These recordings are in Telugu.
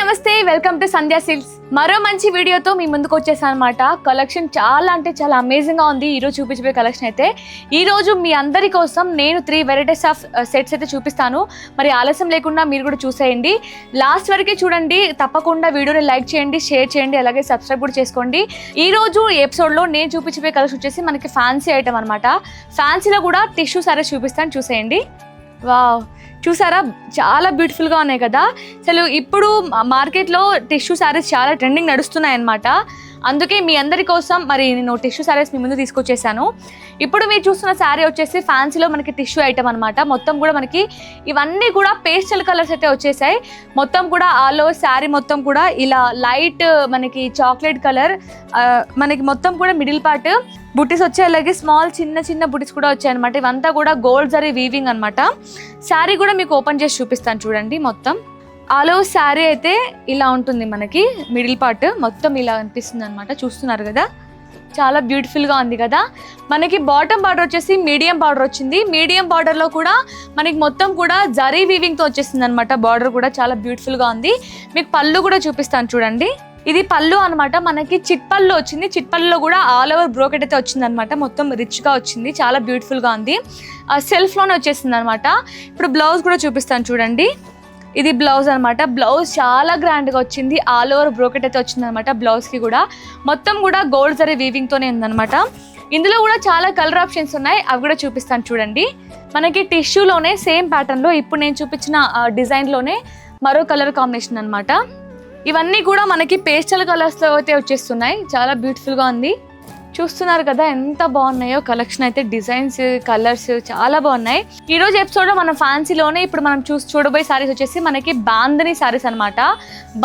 నమస్తే, వెల్కమ్ టు సంధ్యా సిల్క్స్. మరో మంచి వీడియోతో మీ ముందుకు వచ్చేసాను అనమాట. కలెక్షన్ చాలా అంటే చాలా అమేజింగ్గా ఉంది. ఈరోజు చూపించబోయే కలెక్షన్ అయితే ఈరోజు మీ అందరి కోసం నేను 3 వెరైటీస్ ఆఫ్ సెట్స్ అయితే చూపిస్తాను. మరి ఆలస్యం లేకుండా మీరు కూడా చూసేయండి, లాస్ట్ వరకే చూడండి. తప్పకుండా వీడియోని లైక్ చేయండి, షేర్ చేయండి, అలాగే సబ్స్క్రైబ్ కూడా చేసుకోండి. ఈరోజు ఎపిసోడ్లో నేను చూపించబోయే కలెక్షన్ వచ్చేసి మనకి ఫ్యాన్సీ ఐటమ్ అనమాట. ఫ్యాన్సీలో కూడా టిష్యూ సారీస్ చూపిస్తాను, చూసేయండి. వావ్, చూసారా చాలా బ్యూటిఫుల్గా ఉన్నాయి కదా. అసలు ఇప్పుడు మార్కెట్లో టిష్యూ శారీస్ చాలా ట్రెండింగ్ నడుస్తున్నాయి అన్నమాట. అందుకే మీ అందరి కోసం మరి నేను టిష్యూ శారీస్ మీ ముందు తీసుకొచ్చేసాను. ఇప్పుడు మీరు చూస్తున్న శారీ వచ్చేసి ఫ్యాన్సీలో మనకి టిష్యూ ఐటమ్ అనమాట. మొత్తం కూడా మనకి ఇవన్నీ కూడా పేస్టల్ కలర్స్ అయితే వచ్చేసాయి. మొత్తం కూడా ఆల్ ఓవర్ శారీ మొత్తం కూడా ఇలా లైట్ మనకి చాక్లెట్ కలర్, మనకి మొత్తం కూడా మిడిల్ పార్ట్ బుటీస్ వచ్చాయి, అలాగే స్మాల్ చిన్న చిన్న బుటీస్ కూడా వచ్చాయి అనమాట. ఇవంతా కూడా గోల్డ్ జరీ వీవింగ్ అనమాట. శారీ కూడా మీకు ఓపెన్ చేసి చూపిస్తాను చూడండి. మొత్తం ఆల్ ఓవర్ శారీ అయితే ఇలా ఉంటుంది. మనకి మిడిల్ పార్ట్ మొత్తం ఇలా అనిపిస్తుంది అనమాట. చూస్తున్నారు కదా, చాలా బ్యూటిఫుల్గా ఉంది కదా. మనకి బాటమ్ బార్డర్ వచ్చేసి మీడియం బార్డర్ వచ్చింది. మీడియం బార్డర్లో కూడా మనకి మొత్తం కూడా జరీ వీవింగ్తో వచ్చేసింది అనమాట. బార్డర్ కూడా చాలా బ్యూటిఫుల్గా ఉంది. మీకు పళ్ళు కూడా చూపిస్తాను చూడండి. ఇది పళ్ళు అనమాట. మనకి చిట్ పళ్ళు వచ్చింది. చిట్ పళ్ళులో కూడా ఆల్ ఓవర్ బ్రోకెట్ అయితే వచ్చింది అనమాట. మొత్తం రిచ్గా వచ్చింది, చాలా బ్యూటిఫుల్గా ఉంది. సెల్ఫ్లోనే వచ్చేసింది అనమాట. ఇప్పుడు బ్లౌజ్ కూడా చూపిస్తాను చూడండి. ఇది బ్లౌజ్ అనమాట. బ్లౌజ్ చాలా గ్రాండ్గా వచ్చింది. ఆల్ ఓవర్ బ్రోకెట్ అయితే వచ్చింది అనమాట. బ్లౌజ్కి కూడా మొత్తం కూడా గోల్డ్ జరీ వీవింగ్తోనే ఉందన్నమాట. ఇందులో కూడా చాలా కలర్ ఆప్షన్స్ ఉన్నాయి, అవి కూడా చూపిస్తాను చూడండి. మనకి టిష్యూలోనే సేమ్ ప్యాటర్న్లో ఇప్పుడు నేను చూపించిన డిజైన్లోనే మరో కలర్ కాంబినేషన్ అనమాట. ఇవన్నీ కూడా మనకి పేస్టల్ కలర్స్లో అయితే వచ్చేస్తున్నాయి. చాలా బ్యూటిఫుల్గా ఉంది. చూస్తున్నారు కదా ఎంత బాగున్నాయో కలెక్షన్ అయితే. డిజైన్స్, కలర్స్ చాలా బాగున్నాయి. ఈ రోజు ఎపిసోడ్లో మనం ఫ్యాన్సీలోనే ఇప్పుడు మనం చూడబోయే సారీస్ వచ్చేసి మనకి బాందని సారీస్ అనమాట.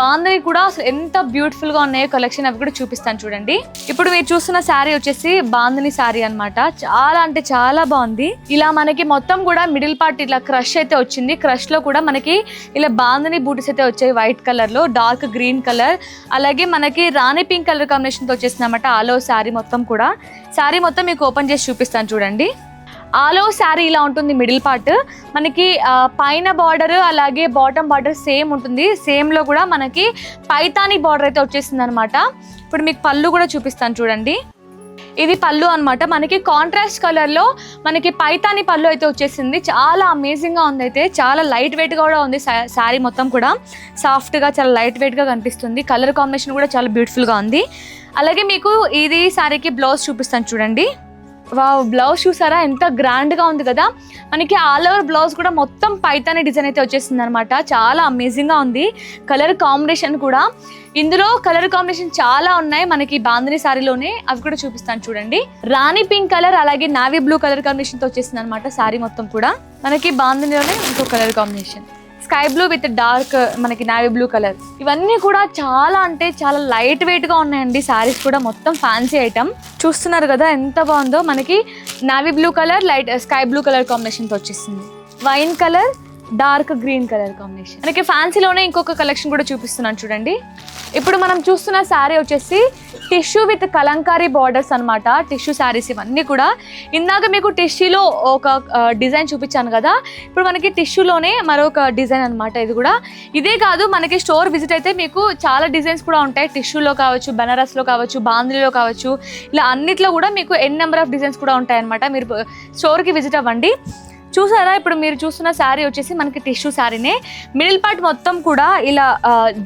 బాందని కూడా ఎంత బ్యూటిఫుల్గా ఉన్నాయో కలెక్షన్, అవి కూడా చూపిస్తాను చూడండి. ఇప్పుడు మీరు చూస్తున్న శారీ వచ్చేసి బాందని శారీ అనమాట. చాలా అంటే చాలా బాగుంది. ఇలా మనకి మొత్తం కూడా మిడిల్ పార్ట్ ఇలా క్రష్ అయితే వచ్చింది. క్రష్లో కూడా మనకి ఇలా బాందని బూటీస్ అయితే వచ్చాయి వైట్ కలర్లో, డార్క్ గ్రీన్ కలర్, అలాగే మనకి రాణి పింక్ కలర్ కాంబినేషన్తో వచ్చేసింది అనమాట. ఆల్ ఓవర్ శారీ మొత్తం కూడా. శారీ మొత్తం మీకు ఓపెన్ చేసి చూపిస్తాను చూడండి. ఆల్ ఓవర్ శారీ ఇలా ఉంటుంది. మిడిల్ పార్ట్ మనకి పైన బార్డర్ అలాగే బాటమ్ బార్డర్ సేమ్ ఉంటుంది. సేమ్లో కూడా మనకి పైతాని బార్డర్ అయితే వచ్చేసింది అనమాట. ఇప్పుడు మీకు పళ్ళు కూడా చూపిస్తాను చూడండి. ఇది పళ్ళు అనమాట. మనకి కాంట్రాస్ట్ కలర్లో మనకి పైతాని పళ్ళు అయితే వచ్చేసింది. చాలా అమేజింగ్గా ఉంది. అయితే చాలా లైట్ వెయిట్గా కూడా ఉంది. శారీ మొత్తం కూడా సాఫ్ట్గా చాలా లైట్ వెయిట్గా కనిపిస్తుంది. కలర్ కాంబినేషన్ కూడా చాలా బ్యూటిఫుల్గా ఉంది. అలాగే మీకు ఇది శారీకి బ్లౌజ్ చూపిస్తాను చూడండి. వావ్, బ్లౌజ్ చూసారా ఎంత గ్రాండ్గా ఉంది కదా. మనకి ఆల్ ఓవర్ బ్లౌజ్ కూడా మొత్తం పైతాని డిజైన్ అయితే వచ్చేసింది అనమాట. చాలా అమేజింగ్గా ఉంది. కలర్ కాంబినేషన్ కూడా, ఇందులో కలర్ కాంబినేషన్ చాలా ఉన్నాయి మనకి బాందని శారీలోనే, అవి కూడా చూపిస్తాను చూడండి. రాణి పింక్ కలర్ అలాగే నావీ బ్లూ కలర్ కాంబినేషన్తో వచ్చేసింది అనమాట. శారీ మొత్తం కూడా మనకి బాందనిలోనే ఇంకో colour combination, sky blue with dark మనకి నావీ బ్లూ కలర్. ఇవన్నీ కూడా చాలా అంటే చాలా లైట్ వెయిట్గా ఉన్నాయండి. శారీస్ కూడా మొత్తం ఫ్యాన్సీ ఐటమ్. చూస్తున్నారు కదా ఎంత బాగుందో. మనకి navy blue colour light sky blue colour కాంబినేషన్తో వచ్చేసింది. Wine colour, dark green colour combination. మనకి ఫ్యాన్సీలోనే ఇంకొక కలెక్షన్ కూడా చూపిస్తున్నాను చూడండి. ఇప్పుడు మనం చూస్తున్న శారీ వచ్చేసి టిష్యూ విత్ కలంకారీ బార్డర్స్ అనమాట. టిష్యూ శారీస్ ఇవన్నీ కూడా. ఇందాక మీకు టిష్యూలో ఒక డిజైన్ చూపించాను కదా, ఇప్పుడు మనకి టిష్యూలోనే మరొక డిజైన్ అనమాట. ఇది కూడా ఇదే కాదు, మనకి స్టోర్ విజిట్ అయితే మీకు చాలా డిజైన్స్ కూడా ఉంటాయి. టిష్యూలో కావచ్చు, బనారస్లో కావచ్చు, బాందిలో కావచ్చు, ఇలా అన్నిట్లో కూడా మీకు నెంబర్ ఆఫ్ డిజైన్స్ కూడా ఉంటాయి అనమాట. మీరు స్టోర్కి విజిట్ అవ్వండి. చూసారా, ఇప్పుడు మీరు చూస్తున్న శారీ వచ్చేసి మనకి టిష్యూ శారీనే. మిడిల్ పార్ట్ మొత్తం కూడా ఇలా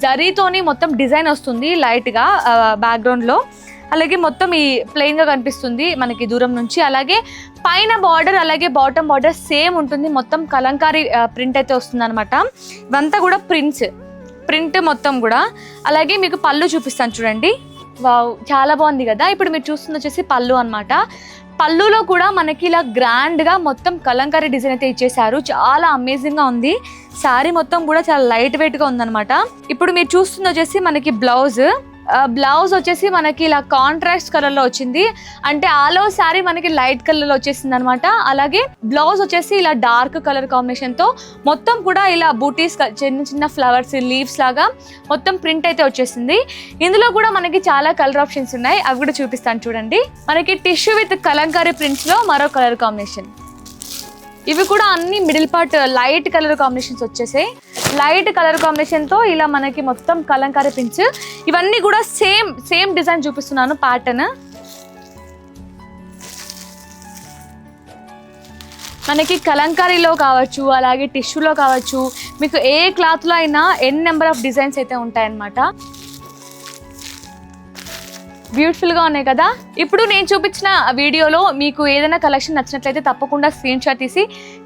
జరీతోని మొత్తం డిజైన్ వస్తుంది లైట్గా బ్యాక్గ్రౌండ్లో. అలాగే మొత్తం ఈ ప్లెయిన్గా కనిపిస్తుంది మనకి దూరం నుంచి. అలాగే పైన బార్డర్ అలాగే బాటమ్ బార్డర్ సేమ్ ఉంటుంది. మొత్తం కలంకారీ ప్రింట్ అయితే వస్తుంది అనమాట. ఇవంతా కూడా ప్రింట్ మొత్తం కూడా. అలాగే మీకు పళ్ళు చూపిస్తాను చూడండి. వావ్, చాలా బాగుంది కదా. ఇప్పుడు మీరు చూస్తుంది వచ్చేసి పళ్ళు అనమాట. పళ్ళులో కూడా మనకి ఇలా గ్రాండ్గా మొత్తం కలంకారీ డిజైన్ అయితే ఇచ్చేసారు. చాలా అమేజింగ్గా ఉంది. శారీ మొత్తం కూడా చాలా లైట్ వెయిట్గా ఉందన్నమాట. ఇప్పుడు మీరు చూస్తుంది వచ్చేసి మనకి బ్లౌజ్ వచ్చేసి మనకి ఇలా కాంట్రాస్ట్ కలర్లో వచ్చింది. అంటే ఆల్ ఓవర్ శారీ మనకి లైట్ కలర్లో వచ్చేసింది అనమాట. అలాగే బ్లౌజ్ వచ్చేసి ఇలా డార్క్ కలర్ కాంబినేషన్తో మొత్తం కూడా ఇలా బూటీస్, చిన్న చిన్న ఫ్లవర్స్, లీవ్స్ లాగా మొత్తం ప్రింట్ అయితే వచ్చేసింది. ఇందులో కూడా మనకి చాలా కలర్ ఆప్షన్స్ ఉన్నాయి, అవి కూడా చూపిస్తాను చూడండి. మనకి టిష్యూ విత్ కలంకారీ ప్రింట్స్లో మరో కలర్ కాంబినేషన్. ఇవి కూడా అన్ని middle part light colour combinations వచ్చేసాయి. లైట్ కలర్ కాంబినేషన్తో ఇలా మనకి మొత్తం కలంకారీ ప్రింట్స్. ఇవన్నీ కూడా సేమ్ డిజైన్ చూపిస్తున్నాను ప్యాటర్న్. మనకి కలంకారీలో కావచ్చు, అలాగే టిష్యూలో కావచ్చు, మీకు ఏ క్లాత్లో అయినా నెంబర్ ఆఫ్ డిజైన్స్ అయితే ఉంటాయన్నమాట. బ్యూటిఫుల్గా ఉన్నాయి కదా. ఇప్పుడు నేను చూపించిన వీడియోలో మీకు ఏదైనా కలెక్షన్ నచ్చినట్లయితే తప్పకుండా స్క్రీన్ షాట్ తీసి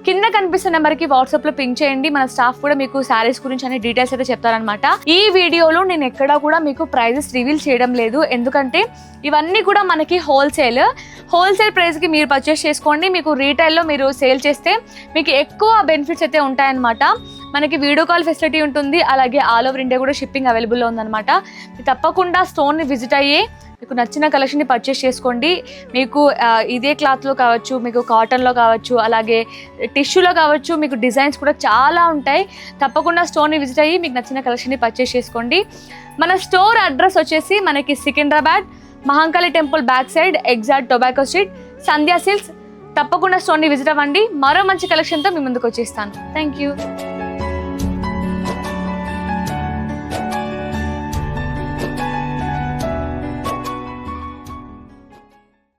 కింద కనిపిస్తున్న నెంబర్కి వాట్సాప్లో పింక్ చేయండి. మన స్టాఫ్ కూడా మీకు శారీస్ గురించి అనే డీటెయిల్స్ అయితే చెప్తారనమాట. ఈ వీడియోలో నేను ఎక్కడా కూడా మీకు ప్రైజెస్ రివీల్ చేయడం లేదు, ఎందుకంటే ఇవన్నీ కూడా మనకి హోల్సేల్ ప్రైస్కి మీరు పర్చేస్ చేసుకోండి. మీకు రీటైల్లో మీరు సేల్ చేస్తే మీకు ఎక్కువ బెనిఫిట్స్ అయితే ఉంటాయన్నమాట. మనకి వీడియో కాల్ ఫెసిలిటీ ఉంటుంది, అలాగే ఆల్ ఓవర్ ఇండియా కూడా షిప్పింగ్ అవైలబుల్లో ఉందన్నమాట. తప్పకుండా స్టోర్ని విజిట్ అయ్యి మీకు నచ్చిన కలెక్షన్ని పర్చేస్ చేసుకోండి. మీకు ఇదే క్లాత్లో కావచ్చు, మీకు కాటన్లో కావచ్చు, అలాగే టిష్యూలో కావచ్చు, మీకు డిజైన్స్ కూడా చాలా ఉంటాయి. తప్పకుండా స్టోర్ని విజిట్ అయ్యి మీకు నచ్చిన కలెక్షన్ని పర్చేస్ చేసుకోండి. మన స్టోర్ అడ్రస్ వచ్చేసి మనకి Secunderabad Mahankali temple back side, exact tobacco street, Sandhya Silks. తప్పకుండా స్టోర్ని విజిట్ అవ్వండి. మరో మంచి కలెక్షన్తో మీ ముందుకు వచ్చేస్తాను. Thank you.